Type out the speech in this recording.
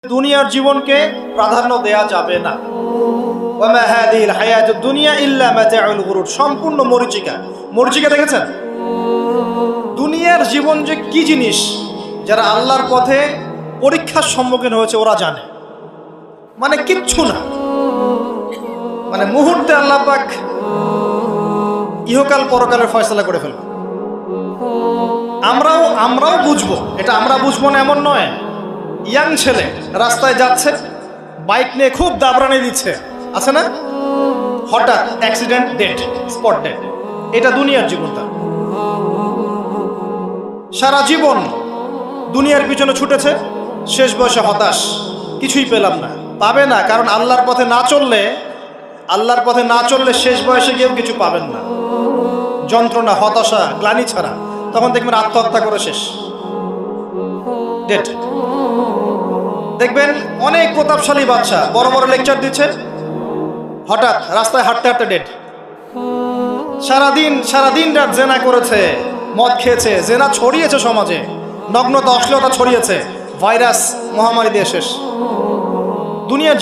দুনিয়ার জীবনকে প্রাধান্য দেয়া যাবে না। ওয়ামা হাদিহিল হায়াতুদ দুনিয়া ইল্লা মাতাউল গুরুর, সম্পূর্ণ মরীচিকা। মরীচিকা দেখেছেন? দুনিয়ার জীবন যে কি জিনিস, যারা আল্লাহর পথে পরীক্ষার সম্মুখীন হয়েছে ওরা জানে। মানে কিচ্ছু না, মানে মুহূর্তে আল্লাহ পাক ইহকাল পরকালের ফয়সালা করে ফেলবে। আমরাও বুঝবো, এটা আমরা বুঝবো না এমন নয়। ইয়াং ছেলে রাস্তায় যাচ্ছে, বাইক নিয়ে খুব দাবরানি দিচ্ছে, আছে না? হঠাৎ অ্যাক্সিডেন্ট, ডেড, স্পট ডেড। এটা দুনিয়ার জীবনটা। সারা জীবন দুনিয়ার পিছনে ছুটেছে, শেষ বয়সে হতাশ, কিছুই পেলাম না। পাবে না, কারণ আল্লাহর পথে না চললে শেষ বয়সে গিয়েও কিছু পাবেন না। যন্ত্রণা, হতাশা, গ্লানি ছাড়া। তখন দেখবেন আত্মহত্যা করে শেষ, ডেড। দেখবেন অনেক প্রতাপশালী বাচ্চা বড় বড় লেকচার দিচ্ছে, হঠাৎ রাস্তায় হাঁটতে হাঁটতে ডেড। সারাদিন রাত জেনা করেছে, মদ খেয়েছে, জেনা ছড়িয়েছে সমাজে, নগ্নতা, অশ্লীলতা ছড়িয়েছে, ভাইরাস মহামারী দিয়ে শেষ। দুনিয়ার